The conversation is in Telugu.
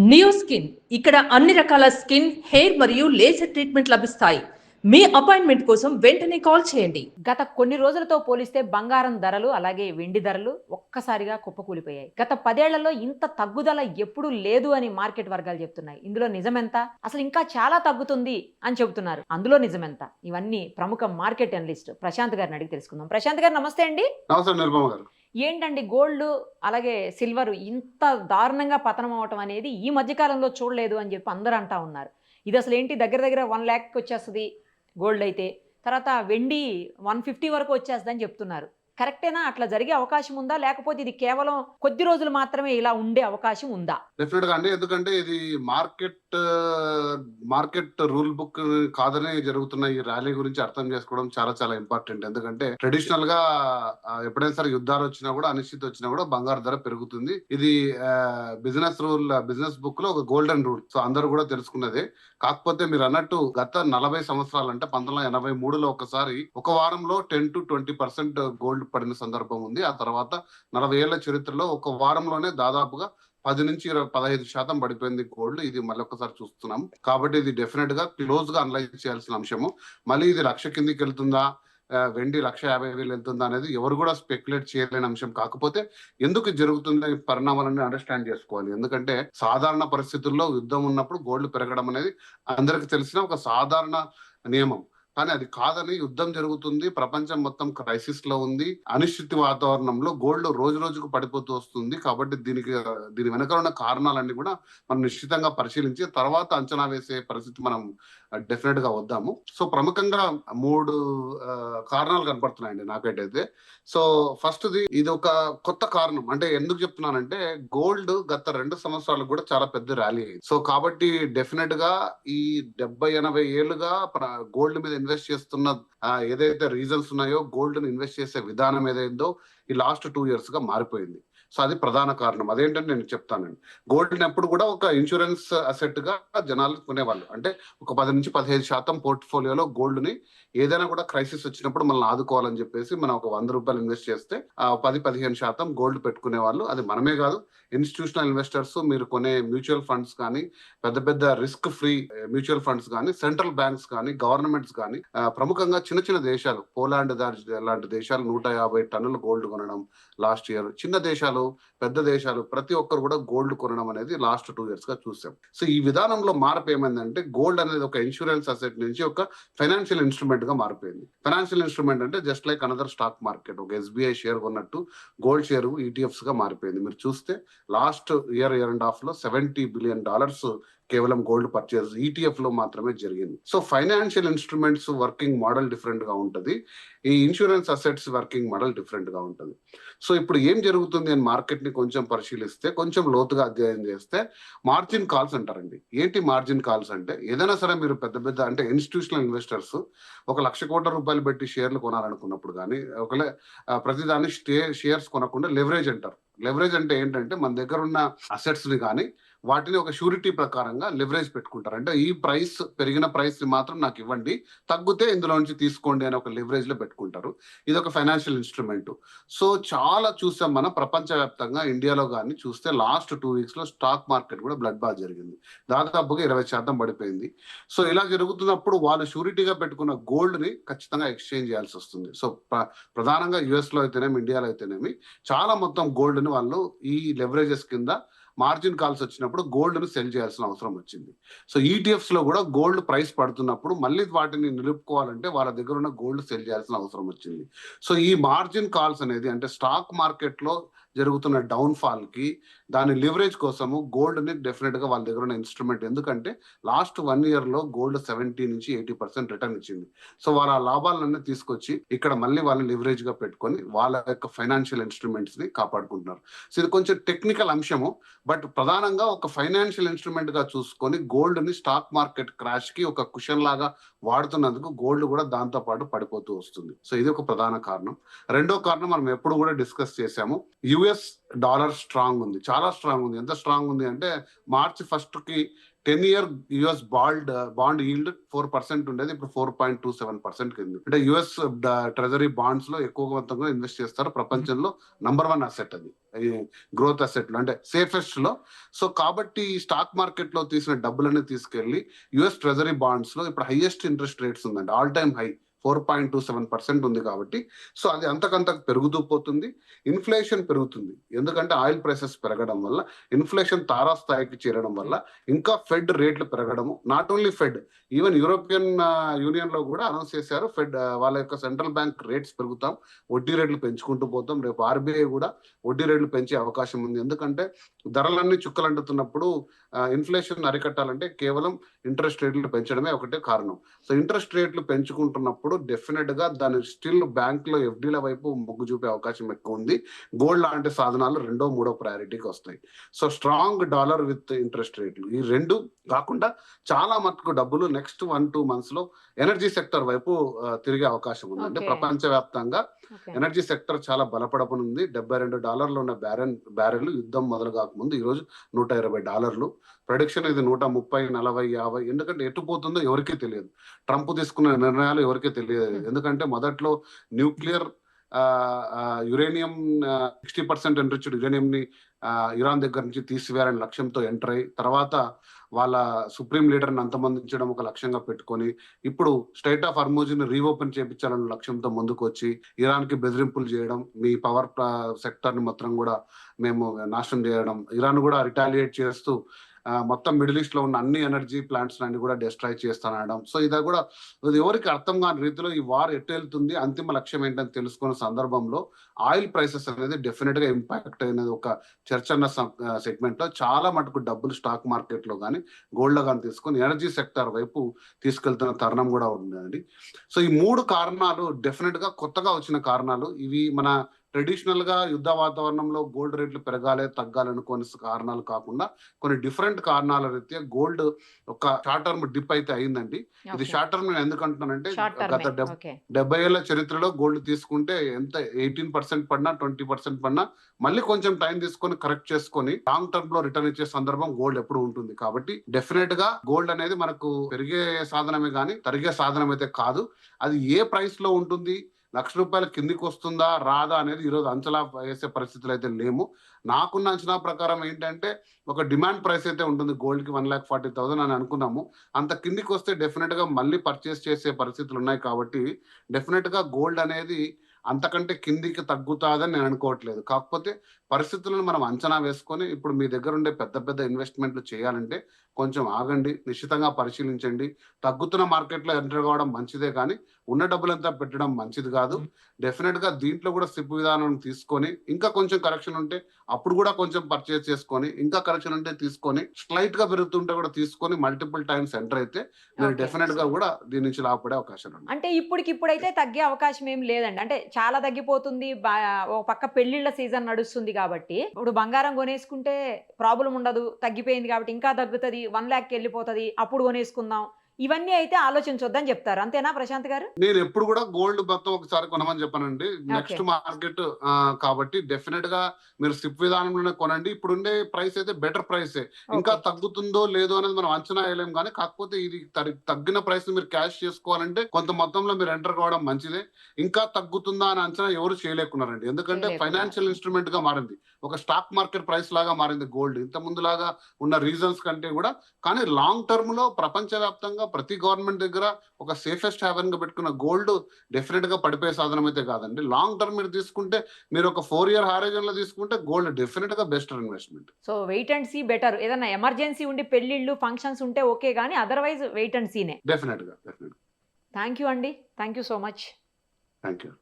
నియో స్కిన్ ఇక్కడ అన్ని రకాల స్కిన్, హెయిర్ మరియు లేజర్ ట్రీట్మెంట్ లభిస్తాయి. మీ అపాయింట్మెంట్ కోసం వెంటనే కాల్ చేయండి. గత కొన్ని రోజులతో పోలిస్తే బంగారం ధరలు అలాగే వెండి ధరలు ఒక్కసారిగా కుప్పకూలిపోయాయి. గత 10 ఏళ్లలో ఇంత తగ్గుదల ఎప్పుడూ లేదు అని మార్కెట్ వర్గాలు చెప్తున్నాయి. ఇందులో నిజమెంత? అసలు ఇంకా చాలా తగ్గుతుంది అని చెబుతున్నారు. అందులో నిజమెంత? ఇవన్నీ ప్రముఖ మార్కెట్ అనలిస్ట్ ప్రశాంత్ గారిని అడిగి తెలుసుకుందాం. ప్రశాంత్ గారు నమస్తే అండి. నమస్తే నిర్మమ గారు. ఏంటండి గోల్డ్ అలాగే సిల్వర్ ఇంత దారుణంగా పతనం అవటం అనేది ఈ మధ్య కాలంలో చూడలేదు అని చెప్పి అందరూ అంటా ఉన్నారు. ఇది అసలు ఏంటి దగ్గర దగ్గర 1 లక్షకి వచ్చేస్తుంది గోల్డ్ అయితే, తర్వాత వెండి 150 వరకు వచ్చేస్తుందని చెప్తున్నారు. కరెక్టేనా? అట్లా జరిగే అవకాశం ఉందా, లేకపోతే ఇది కేవలం కొద్ది రోజులు మాత్రమే ఇలా ఉండే అవకాశం ఉందా? డెఫినెట్ గా అండి. ఎందుకంటే ఇది మార్కెట్ రూల్ బుక్ కాదనే జరుగుతున్న ఈ ర్యాలీ గురించి అర్థం చేసుకోవడం చాలా చాలా ఇంపార్టెంట్. ఎందుకంటే ట్రెడిషనల్ గా ఎప్పుడైనా సరే యుద్ధాలు వచ్చినా కూడా, అనిశ్చితి వచ్చినా కూడా బంగారు ధర పెరుగుతుంది. ఇది బిజినెస్ బుక్ లో ఒక గోల్డెన్ రూల్. సో అందరూ కూడా తెలుసుకున్నదే. కాకపోతే మీరు అన్నట్టు గత 40 సంవత్సరాలు అంటే 1983లో ఒకసారి ఒక వారంలో 10 to 20% గోల్డ్ పడిన సందర్భం ఉంది. ఆ తర్వాత 40 ఏళ్ల చరిత్రలో ఒక వారంలోనే దాదాపుగా 10 నుంచి 15% పడిపోయింది గోల్డ్. ఇది మళ్ళీ ఒకసారి చూస్తున్నాం. కాబట్టి ఇది డెఫినెట్ గా క్లోజ్ గా అనలైజ్ చేయాల్సిన అంశము. మళ్ళీ ఇది 1,00,000 కిందికి వెళ్తుందా, వెండి 1,50,000 వెళ్తుందా అనేది ఎవరు కూడా స్పెక్యులేట్ చేయలేని అంశం. కాకపోతే ఎందుకు జరుగుతుంది పరిణామాలన్నీ అండర్స్టాండ్ చేసుకోవాలి. ఎందుకంటే సాధారణ పరిస్థితుల్లో యుద్ధం ఉన్నప్పుడు గోల్డ్ పెరగడం అనేది అందరికి తెలిసిన ఒక సాధారణ నియమం. కానీ అది కాదని, యుద్ధం జరుగుతుంది, ప్రపంచం మొత్తం క్రైసిస్ లో ఉంది, అనిశ్చితి వాతావరణంలో గోల్డ్ రోజు రోజుకు పడిపోతూ వస్తుంది. కాబట్టి దీని వెనక ఉన్న కారణాలన్నీ కూడా మనం నిశ్చితంగా పరిశీలించి తర్వాత అంచనా వేసే పరిస్థితి మనం డెఫినెట్ గా వద్దాము. సో ప్రముఖంగా 3 కారణాలు కనపడుతున్నాయండి నాకైతే. సో ఫస్ట్ ఇది ఒక కొత్త కారణం. అంటే ఎందుకు చెప్తున్నానంటే గోల్డ్ గత 2 సంవత్సరాలకు కూడా చాలా పెద్ద ర్యాలీ అయింది. సో కాబట్టి డెఫినెట్ గా ఈ 70-80 ఏళ్లుగా గోల్డ్ మీద ఇన్వెస్ట్ చేస్తున్న ఏదైతే రీజన్స్ ఉన్నాయో, గోల్డ్ ని ఇన్వెస్ట్ చేసే విధానం ఏదైందో ఈ లాస్ట్ 2 years గా మారిపోయింది. సో అది ప్రధాన కారణం. అదేంటంటే నేను చెప్తానండి. గోల్డ్ ఎప్పుడు కూడా ఒక ఇన్సూరెన్స్ అసెట్ గా జనాలు కొనేవాళ్ళు. అంటే ఒక 10 నుంచి 15% పోర్ట్ఫోలియోలో గోల్డ్ ని ఏదైనా కూడా క్రైసిస్ వచ్చినప్పుడు మనల్ని ఆదుకోవాలని చెప్పేసి మనం ఒక 100 రూపాయలు ఇన్వెస్ట్ చేస్తే 10-15% గోల్డ్ పెట్టుకునే వాళ్ళు. అది మనమే కాదు, ఇన్స్టిట్యూషనల్ ఇన్వెస్టర్స్, మీరు కొనే మ్యూచువల్ ఫండ్స్ కానీ, పెద్ద పెద్ద రిస్క్ ఫ్రీ మ్యూచువల్ ఫండ్స్ కానీ, సెంట్రల్ బ్యాంక్స్ కానీ, గవర్నమెంట్స్ కానీ, ప్రముఖంగా చిన్న చిన్న దేశాలు, పోలాండ్ లాంటి దేశాలు 150 టన్నులు గోల్డ్ కొనడం లాస్ట్ ఇయర్. చిన్న దేశాలు, పెద్ద దేశాలు ప్రతి ఒక్కరు కూడా గోల్డ్ కొనడం అనేది లాస్ట్ 2 years గా చూసాం. సో ఈ విధానంలో మార్పు ఏమైందంటే గోల్డ్ అనేది ఒక ఇన్సూరెన్స్ అసెట్ నుంచి ఒక ఫైనాన్షియల్ ఇన్స్ట్రుమెంట్ గా మారిపోయింది. ఫైనాన్షియల్ ఇన్స్ట్రుమెంట్ అంటే just like another stock market. ఒక SBI షేర్ కొన్నట్టు గోల్డ్ షేర్ ETFs గా మారిపోయింది. మీరు చూస్తే లాస్ట్ ఇయర్ అండ్ హాఫ్ లో $70 billion కేవలం గోల్డ్ పర్చేస్ ETF లో మాత్రమే జరిగింది. So financial instruments working model different గా ఉంటుంది, ఈ insurance assets working model different గా ఉంటుంది. సో ఇప్పుడు ఏం జరుగుతుంది అని మార్కెట్ ని కొంచెం పరిశీలిస్తే, కొంచెం లోతుగా అధ్యయనం చేస్తే మార్జిన్ కాల్స్ అంటారండి. ఏంటి మార్జిన్ కాల్స్ అంటే, ఏదైనా సరే మీరు పెద్ద అంటే ఇన్స్టిట్యూషనల్ ఇన్వెస్టర్స్ ఒక 1,00,000 కోట్ల రూపాయలు పెట్టి షేర్లు కొనాలనుకున్నప్పుడు కానీ, ఒకవేళ ప్రతిదాన్ని షేర్స్ కొనకుండా లెవరేజ్ అంటారు. లెవరేజ్ అంటే ఏంటంటే మన దగ్గర ఉన్న అసెట్స్ ని కానీ వాటిని ఒక షూరిటీ ప్రకారంగా లెవరేజ్ పెట్టుకుంటారు. అంటే ఈ పెరిగిన ప్రైస్ ని మాత్రం నాకు ఇవ్వండి, తగ్గితే ఇందులో నుంచి తీసుకోండి అని ఒక లెవరేజ్ లో పెట్టుకుంటారు. ఇది ఒక ఫైనాన్షియల్ ఇన్స్ట్రుమెంట్. సో చాలా చూసాం మనం ప్రపంచవ్యాప్తంగా. ఇండియాలో కానీ చూస్తే లాస్ట్ 2 weeks లో స్టాక్ మార్కెట్ కూడా బ్లడ్ బాత్ జరిగింది. దాదాపుగా 20% పడిపోయింది. సో ఇలా జరుగుతున్నప్పుడు వాళ్ళు షూరిటీగా పెట్టుకున్న గోల్డ్ ని ఖచ్చితంగా ఎక్స్చేంజ్ చేయాల్సి వస్తుంది. సో ప్రధానంగా US లో అయితేనేమి, ఇండియాలో అయితేనేమి చాలా మొత్తం గోల్డ్ ని వాళ్ళు ఈ లెవరేజెస్ కింద మార్జిన్ కాల్స్ వచ్చినప్పుడు గోల్డ్ ను సెల్ చేయాల్సిన అవసరం వచ్చింది. సో ETFs లో కూడా గోల్డ్ ప్రైస్ పడుతున్నప్పుడు మళ్ళీ వాటిని నిలుపుకోవాలంటే వాళ్ళ దగ్గర ఉన్న గోల్డ్ సెల్ చేయాల్సిన అవసరం వచ్చింది. సో ఈ మార్జిన్ కాల్స్ అనేది అంటే స్టాక్ మార్కెట్ లో జరుగుతున్న డౌన్ ఫాల్ కి, దాని లివరేజ్ కోసము గోల్డ్ ని డెఫినెట్ గా వాళ్ళ దగ్గర ఉన్న ఇన్స్ట్రుమెంట్. ఎందుకంటే లాస్ట్ 1 year లో గోల్డ్ 70 నుంచి 80% రిటర్న్ ఇచ్చింది. సో వాళ్ళ లాభాలన్నీ తీసుకొచ్చి ఇక్కడ మళ్ళీ వాళ్ళని లివరేజ్ గా పెట్టుకొని వాళ్ళ యొక్క ఫైనాన్షియల్ ఇన్స్ట్రుమెంట్స్ ని కాపాడుకుంటున్నారు. సో ఇది కొంచెం టెక్నికల్ అంశము. బట్ ప్రధానంగా ఒక ఫైనాన్షియల్ ఇన్స్ట్రుమెంట్ గా చూసుకొని గోల్డ్ ని స్టాక్ మార్కెట్ క్రాష్ కి ఒక కుషన్ లాగా వాడుతున్నందుకు గోల్డ్ కూడా దాంతో పాటు పడిపోతూ వస్తుంది. సో ఇది ఒక ప్రధాన కారణం. రెండో కారణం మనం ఎప్పుడు కూడా డిస్కస్ చేశాము, యుఎస్ డాలర్ స్ట్రాంగ్ ఉంది, చాలా స్ట్రాంగ్ ఉంది. ఎంత స్ట్రాంగ్ ఉంది అంటే మార్చి 1 కి 10-year యుఎస్ బాండ్ ఈల్డ్ 4% ఉండేది, ఇప్పుడు 4.27% కింది. అంటే యుఎస్ ట్రెజరీ బాండ్స్ లో ఎక్కువ మొత్తంగా ఇన్వెస్ట్ చేస్తారు. ప్రపంచంలో నంబర్ 1 అసెట్ అది, గ్రోత్ అసెట్ లో అంటే సేఫెస్ట్ లో. సో కాబట్టి స్టాక్ మార్కెట్ లో తీసిన డబ్బులన్నీ తీసుకెళ్లి యుఎస్ ట్రెజరీ బాండ్స్ లో ఇప్పుడు హైయెస్ట్ ఇంట్రెస్ట్ రేట్స్ ఉందండి, ఆల్ టైమ్ హై 4.27% ఉంది. కాబట్టి సో అది అంతకంతకు పెరుగుతూ పోతుంది. ఇన్ఫ్లేషన్ పెరుగుతుంది, ఎందుకంటే ఆయిల్ ప్రైసెస్ పెరగడం వల్ల, ఇన్ఫ్లేషన్ తారాస్థాయికి చేరడం వల్ల ఇంకా ఫెడ్ రేట్లు పెరగడము. Not only Fed, even European Union లో కూడా అనౌన్స్ చేశారు, ఫెడ్ వాళ్ళ యొక్క సెంట్రల్ బ్యాంక్ రేట్స్ పెరుగుతాం, వడ్డీ రేట్లు పెంచుకుంటూ పోతాం. రేపు ఆర్బీఐ కూడా వడ్డీ రేట్లు పెంచే అవకాశం ఉంది. ఎందుకంటే ధరలన్నీ చుక్కలంటుతున్నప్పుడు ఇన్ఫ్లేషన్ అరికట్టాలంటే కేవలం ఇంట్రెస్ట్ రేట్లు పెంచడమే ఒకటే కారణం. సో ఇంట్రెస్ట్ రేట్లు పెంచుకుంటున్నప్పుడు డెఫినెట్ గా దాని స్టిల్ బ్యాంక్ లో ఎఫ్డీల వైపు మొగ్గు చూపే అవకాశం ఎక్కువ ఉంది. గోల్డ్ లాంటి సాధనాలు 2వ 3వ ప్రయారిటీకి వస్తాయి. So strong dollar with interest రేట్లు, ఈ రెండు కాకుండా చాలా మటుకు డబ్బులు నెక్స్ట్ 1-2 months లో ఎనర్జీ సెక్టర్ వైపు తిరిగే అవకాశం ఉంది. అంటే ప్రపంచవ్యాప్తంగా ఎనర్జీ సెక్టర్ చాలా బలపడనుంది. $72 ఉన్న బ్యారెల్ యుద్ధం మొదలు కాకముందు ఈ రోజు $120. ప్రొడిక్షన్ ఇది 130, 40, 50. ఎందుకంటే ఎటు పోతుందో ఎవరికీ తెలియదు. ట్రంప్ తీసుకున్న నిర్ణయాలు ఎవరికీ తెలియదు. ఎందుకంటే మొదట్లో న్యూక్లియర్ యురేనియం 60% ఎన్రిచ్డ్ యురేనియం ని ఇరాన్ దగ్గర నుంచి తీసివేయాలని లక్ష్యంతో ఎంటర్ అయ్యి, తర్వాత వాళ్ళ సుప్రీం లీడర్ని అంతమందించడం ఒక లక్ష్యంగా పెట్టుకొని, ఇప్పుడు స్ట్రైట్ ఆఫ్ హార్మోజ్ ని రీఓపెన్ చేయించాలన్న లక్ష్యంతో ముందుకు వచ్చి ఇరాన్ కి బెదిరింపులు చేయడం, మీ పవర్ సెక్టర్ ని మొత్తం కూడా మేము నాశనం చేయడం, ఇరాన్ కూడా రిటాలియేట్ చేస్తూ మొత్తం మిడిల్ ఈస్ట్ లో ఉన్న అన్ని ఎనర్జీ ప్లాంట్స్ అన్ని కూడా డిస్ట్రాయ్ చేస్తానడం. సో ఇది కూడా ఎవరికి అర్థం కాని రీతిలో ఈ వార్ ఎటు వెళ్తుంది, అంతిమ లక్ష్యం ఏంటని తెలుసుకున్న సందర్భంలో ఆయిల్ ప్రైసెస్ అనేది డెఫినెట్ గా ఇంపాక్ట్ అయినది ఒక చర్చ అన్న సెగ్మెంట్ లో చాలా మటుకు డబ్బులు స్టాక్ మార్కెట్ లో కానీ గోల్డ్ లో కానీ తీసుకొని ఎనర్జీ సెక్టర్ వైపు తీసుకెళ్తున్న తరుణం కూడా ఉందండి. సో ఈ 3 కారణాలు డెఫినెట్ గా కొత్తగా వచ్చిన కారణాలు. ఇవి మన ట్రెడిషనల్ గా యుద్ధ వాతావరణంలో గోల్డ్ రేట్లు పెరగాలి తగ్గాలని కొన్ని కారణాలు కాకుండా కొన్ని డిఫరెంట్ కారణాల రీత్యా గోల్డ్ ఒక షార్ట్ టర్మ్ డిప్ అయితే అయిందండి. ఇది షార్ట్ టర్మ్ నేను ఎందుకు అంటున్నానంటే గత 70 ఏళ్ల చరిత్రలో గోల్డ్ తీసుకుంటే ఎంత 18% పడినా 20% పడినా మళ్ళీ కొంచెం టైం తీసుకొని కరెక్ట్ చేసుకొని లాంగ్ టర్మ్ లో రిటర్న్ ఇచ్చే సందర్భం గోల్డ్ ఎప్పుడు ఉంటుంది. కాబట్టి డెఫినెట్ గా గోల్డ్ అనేది మనకు పెరిగే సాధనమే కానీ తరిగే సాధనం అయితే కాదు. అది ఏ ప్రైస్ లో ఉంటుంది, ₹1,00,000 కిందికి వస్తుందా రాదా అనేది ఈరోజు అంచనా వేసే పరిస్థితులు అయితే లేము. నాకున్న అంచనా ప్రకారం ఏంటంటే ఒక డిమాండ్ ప్రైస్ అయితే ఉంటుంది గోల్డ్ కి 1,40,000 అని అనుకున్నాము. అంత కిందికి వస్తే డెఫినెట్ గా మళ్ళీ పర్చేస్ చేసే పరిస్థితులు ఉన్నాయి. కాబట్టి డెఫినెట్ గా గోల్డ్ అనేది అంతకంటే కిందికి తగ్గుతాదని నేను అనుకోవట్లేదు. కాకపోతే పరిస్థితులను మనం అంచనా వేసుకొని ఇప్పుడు మీ దగ్గర ఉండే పెద్ద పెద్ద ఇన్వెస్ట్మెంట్లు చేయాలంటే కొంచెం ఆగండి, నిశ్చితంగా పరిశీలించండి. తగ్గుతున్న మార్కెట్లో ఎంటర్ కావడం మంచిదే కానీ ఉన్న డబ్బులంతా పెట్టడం మంచిది కాదు. డెఫినెట్ గా దీంట్లో కూడా సిప్ విధానం తీసుకొని ఇంకా కొంచెం కరెక్షన్ ఉంటే అప్పుడు కూడా కొంచెం పర్చేస్ చేసుకొని, ఇంకా కరెక్షన్ ఉంటే తీసుకొని, స్లైట్ గా పెరుగుతుంటే కూడా తీసుకొని మల్టిపుల్ టైమ్స్ ఎంటర్ అయితే మీరు డెఫినెట్ గా కూడా దీని నుంచి లాభపడే అవకాశం ఉంది. అంటే ఇప్పుడైతే తగ్గే అవకాశం ఏం లేదండి. అంటే చాలా తగ్గిపోతుంది. ఒక పక్క పెళ్లిళ్ళ సీజన్ నడుస్తుంది కాబట్టి ఇప్పుడు బంగారం కొనేసుకుంటే ప్రాబ్లం ఉండదు, తగ్గిపోయింది కాబట్టి ఇంకా తగ్గుతుంది, 1 lakh వెళ్ళిపోతుంది, అప్పుడు కొనేసుకుందాం. ఇవన్నీ అయితే ఆలోచించొద్దని చెప్తారు. అంతేనా ప్రశాంత్ గారు? నేను ఎప్పుడు కూడా గోల్డ్ మొత్తం ఒకసారి కొనమని చెప్పానండి. నెక్స్ట్ మార్కెట్ కాబట్టి డెఫినెట్ గా మీరు సిప్ విధానంలోనే కొనండి. ఇప్పుడు ఉండే ప్రైస్ అయితే బెటర్ ప్రైసే. ఇంకా తగ్గుతుందో లేదో అనేది మనం అంచనా వేయలేం. కానీ కాకపోతే ఇది తగ్గిన ప్రైస్ మీరు క్యాష్ చేసుకోవాలంటే కొంత మొత్తంలో మీరు ఎంటర్ కావడం మంచిదే. ఇంకా తగ్గుతుందా అని అంచనా ఎవరు చేయలేకున్నారండి. ఎందుకంటే ఫైనాన్షియల్ ఇన్స్ట్రుమెంట్ గా మారింది, ఒక స్టాక్ మార్కెట్ ప్రైస్ లాగా మారింది గోల్డ్ ఇంత ముందు లాగా ఉన్న రీజన్స్ కంటే కూడా. కానీ లాంగ్ టర్మ్ లో ప్రపంచవ్యాప్తంగా ప్రతి గవర్నమెంట్ దగ్గర ఒక సేఫెస్ట్ హ్యావెన్ గా పెట్టుకున్న గోల్డ్ డెఫినెట్ గా పడిపోయే సాధనం అయితే కాదండి. లాంగ్ టర్మ్ మీరు తీసుకుంటే, మీరు ఒక 4-year హారైజన్ లో తీసుకుంటే గోల్డ్ డెఫినెట్ గా best investment. So wait and see better. ఏదైనా ఎమర్జెన్సీ ఉండి పెళ్లిళ్ళు ఫంక్షన్స్ ఉంటే ఓకే, కానీ అదర్వైజ్ వెయిట్ అండ్ సీనే. డెఫినెట్ గా. థ్యాంక్ యూ అండి, thank you so much. Thank you.